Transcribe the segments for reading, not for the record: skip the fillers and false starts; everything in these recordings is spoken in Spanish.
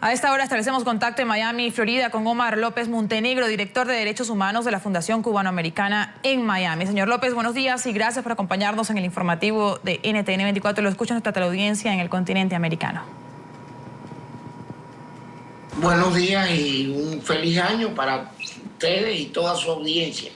A esta hora establecemos contacto en Miami, Florida, con Omar López Montenegro, director de Derechos Humanos de la Fundación Cubanoamericana en Miami. Señor López, buenos días y gracias por acompañarnos en el informativo de NTN 24. Lo escucha nuestra teleaudiencia en el continente americano. Buenos días y un feliz año para ustedes y toda su audiencia.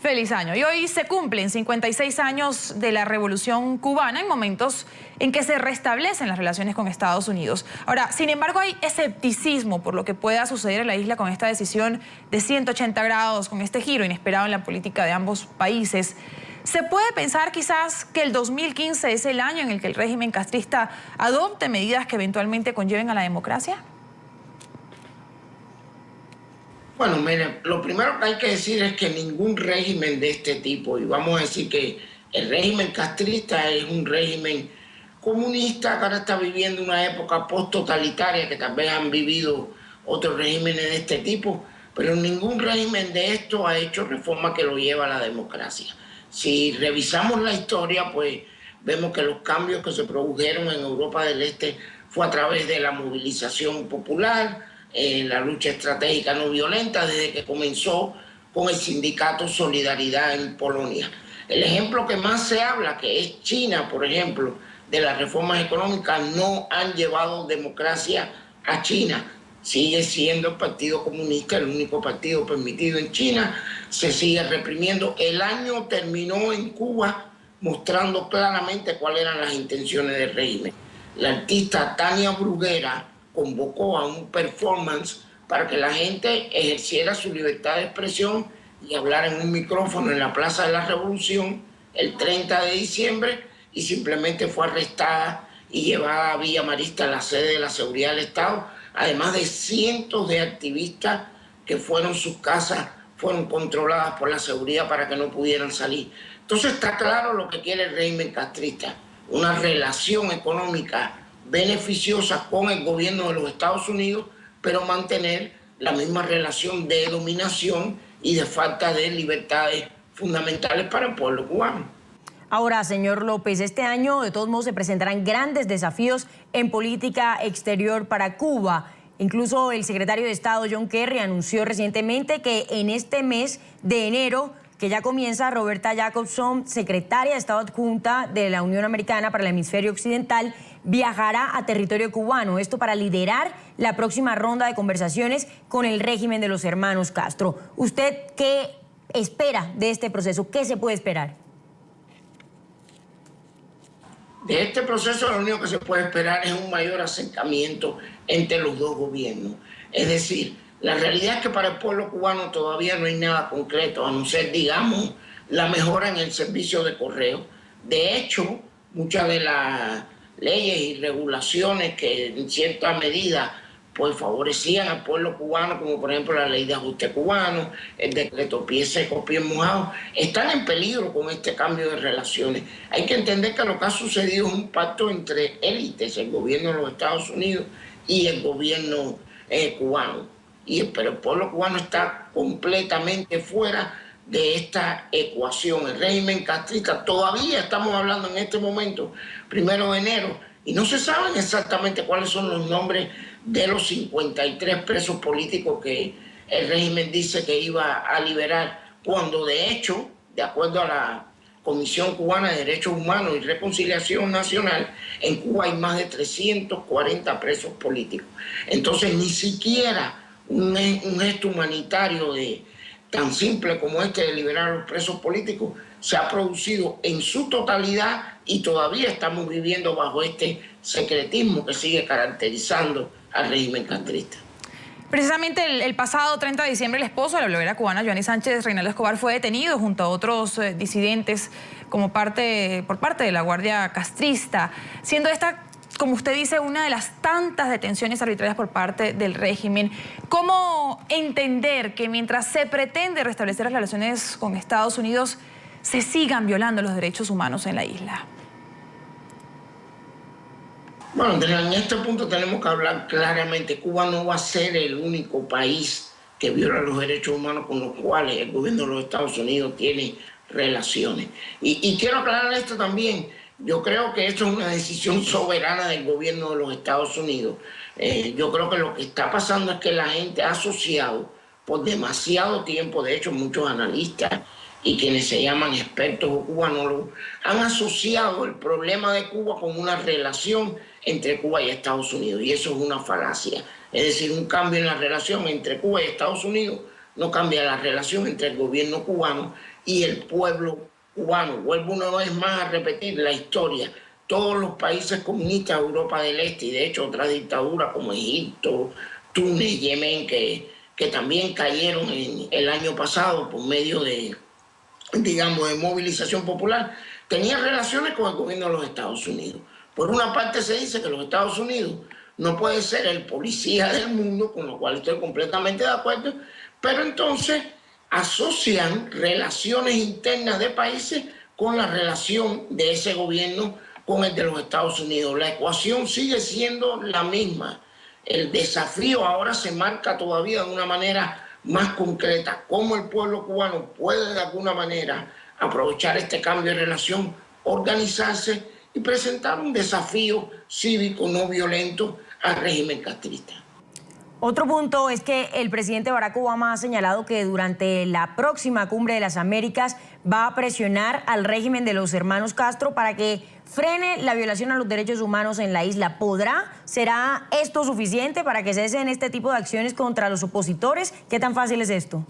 Feliz año. Y hoy se cumplen 56 años de la Revolución Cubana, en momentos en que se restablecen las relaciones con Estados Unidos. Ahora, sin embargo, hay escepticismo por lo que pueda suceder en la isla con esta decisión de 180 grados, con este giro inesperado en la política de ambos países. ¿Se puede pensar quizás que el 2015 es el año en el que el régimen castrista adopte medidas que eventualmente conlleven a la democracia? Bueno, miren, lo primero que hay que decir es que ningún régimen de este tipo, y vamos a decir que el régimen castrista es un régimen comunista que ahora está viviendo una época post-totalitaria que tal vez han vivido otros regímenes de este tipo, pero ningún régimen de esto ha hecho reforma que lo lleva a la democracia. Si revisamos la historia, pues vemos que los cambios que se produjeron en Europa del Este fue a través de la movilización popular, la lucha estratégica no violenta desde que comenzó con el sindicato Solidaridad en Polonia. El ejemplo que más se habla, que es China, por ejemplo, de las reformas económicas, no han llevado democracia a China. Sigue siendo el Partido Comunista el único partido permitido en China, se sigue reprimiendo. El año terminó en Cuba mostrando claramente cuáles eran las intenciones del régimen. La artista Tania Bruguera convocó a un performance para que la gente ejerciera su libertad de expresión y hablara en un micrófono en la Plaza de la Revolución el 30 de diciembre y simplemente fue arrestada y llevada a Villa Marista, la sede de la Seguridad del Estado, además de cientos de activistas que sus casas fueron controladas por la seguridad para que no pudieran salir. Entonces está claro lo que quiere el régimen castrista, una relación económica beneficiosa con el gobierno de los Estados Unidos, pero mantener la misma relación de dominación y de falta de libertades fundamentales para el pueblo cubano. Ahora, señor López, este año de todos modos se presentarán grandes desafíos en política exterior para Cuba. Incluso el secretario de Estado John Kerry anunció recientemente que en este mes de enero, que ya comienza, Roberta Jacobson, secretaria de Estado adjunta de la Unión Americana para el Hemisferio Occidental, viajará a territorio cubano, esto para liderar la próxima ronda de conversaciones con el régimen de los hermanos Castro. ¿Usted qué espera de este proceso? ¿Qué se puede esperar? De este proceso lo único que se puede esperar es un mayor acercamiento entre los dos gobiernos. Es decir, la realidad es que para el pueblo cubano todavía no hay nada concreto, a no ser, digamos, la mejora en el servicio de correo. De hecho, muchas de las leyes y regulaciones que en cierta medida pues favorecían al pueblo cubano, como por ejemplo la ley de ajuste cubano, el decreto pie seco, pie mojado, están en peligro con este cambio de relaciones. Hay que entender que lo que ha sucedido es un pacto entre élites, el gobierno de los Estados Unidos y el gobierno cubano. Pero el pueblo cubano está completamente fuera de esta ecuación. El régimen castrista, todavía estamos hablando en este momento, 1 de enero, y no se saben exactamente cuáles son los nombres de los 53 presos políticos que el régimen dice que iba a liberar, cuando de hecho, de acuerdo a la Comisión Cubana de Derechos Humanos y Reconciliación Nacional, en Cuba hay más de 340 presos políticos. Entonces, ni siquiera un gesto humanitario tan simple como este de liberar a los presos políticos se ha producido en su totalidad y todavía estamos viviendo bajo este secretismo que sigue caracterizando al régimen castrista. Precisamente el pasado 30 de diciembre el esposo de la bloguera cubana Joanny Sánchez Reinaldo Escobar fue detenido junto a otros disidentes por parte de la Guardia Castrista, siendo esta, como usted dice, una de las tantas detenciones arbitrarias por parte del régimen. ¿Cómo entender que mientras se pretende restablecer las relaciones con Estados Unidos, se sigan violando los derechos humanos en la isla? Bueno, en este punto tenemos que hablar claramente. Cuba no va a ser el único país que viola los derechos humanos con los cuales el gobierno de los Estados Unidos tiene relaciones. Y quiero aclarar esto también. Yo creo que esto es una decisión soberana del gobierno de los Estados Unidos. Yo creo que lo que está pasando es que la gente ha asociado por demasiado tiempo, de hecho muchos analistas y quienes se llaman expertos o cubanólogos, han asociado el problema de Cuba con una relación entre Cuba y Estados Unidos, y eso es una falacia. Es decir, un cambio en la relación entre Cuba y Estados Unidos no cambia la relación entre el gobierno cubano y el pueblo cubano. Vuelvo una vez más a repetir la historia. Todos los países comunistas de Europa del Este, y de hecho otras dictaduras como Egipto, Túnez, Yemen, que también cayeron el año pasado por medio de, digamos, de movilización popular, tenían relaciones con el gobierno de los Estados Unidos. Por una parte se dice que los Estados Unidos no puede ser el policía del mundo, con lo cual estoy completamente de acuerdo, pero entonces asocian relaciones internas de países con la relación de ese gobierno con el de los Estados Unidos. La ecuación sigue siendo la misma. El desafío ahora se marca todavía de una manera más concreta. Cómo el pueblo cubano puede de alguna manera aprovechar este cambio de relación, organizarse y presentar un desafío cívico no violento al régimen castrista. Otro punto es que el presidente Barack Obama ha señalado que durante la próxima Cumbre de las Américas va a presionar al régimen de los hermanos Castro para que frene la violación a los derechos humanos en la isla. ¿Será esto suficiente para que cesen este tipo de acciones contra los opositores? ¿Qué tan fácil es esto?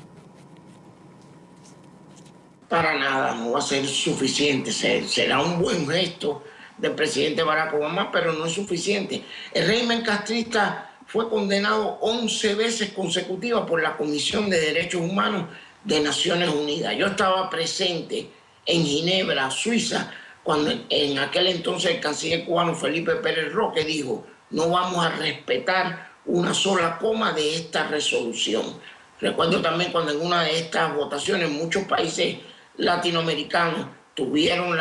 Para nada, no va a ser suficiente. Será un buen gesto del presidente Barack Obama, pero no es suficiente. El régimen castrista fue condenado 11 veces consecutivas por la Comisión de Derechos Humanos de Naciones Unidas. Yo estaba presente en Ginebra, Suiza, cuando en aquel entonces el canciller cubano Felipe Pérez Roque dijo: no vamos a respetar una sola coma de esta resolución. Recuerdo también cuando en una de estas votaciones muchos países latinoamericanos tuvieron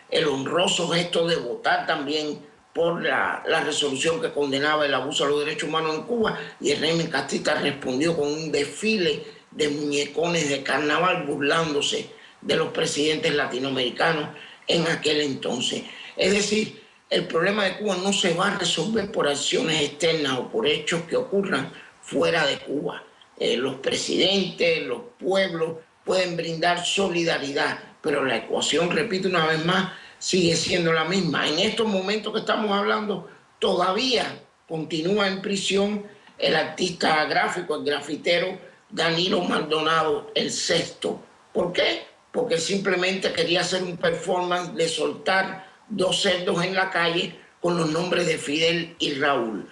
el honroso gesto de votar también por la resolución que condenaba el abuso a los derechos humanos en Cuba, y el régimen castrista respondió con un desfile de muñecones de carnaval burlándose de los presidentes latinoamericanos en aquel entonces. Es decir, el problema de Cuba no se va a resolver por acciones externas o por hechos que ocurran fuera de Cuba. Los presidentes, los pueblos pueden brindar solidaridad, pero la ecuación, repito una vez más, sigue siendo la misma. En estos momentos que estamos hablando, todavía continúa en prisión el artista gráfico, el grafitero Danilo Maldonado, el sexto. ¿Por qué? Porque simplemente quería hacer un performance de soltar 2 cerdos en la calle con los nombres de Fidel y Raúl.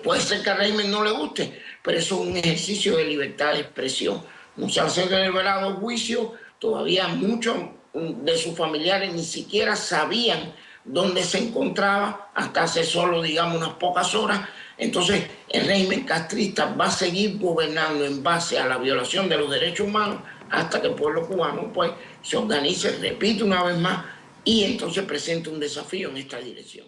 Puede ser que al régimen no le guste, pero eso es un ejercicio de libertad de expresión. No se han celebrado juicios, todavía muchos de sus familiares ni siquiera sabían dónde se encontraba hasta hace solo, digamos, unas pocas horas. Entonces, el régimen castrista va a seguir gobernando en base a la violación de los derechos humanos hasta que el pueblo cubano, pues, se organice, repito una vez más, y entonces presente un desafío en esta dirección.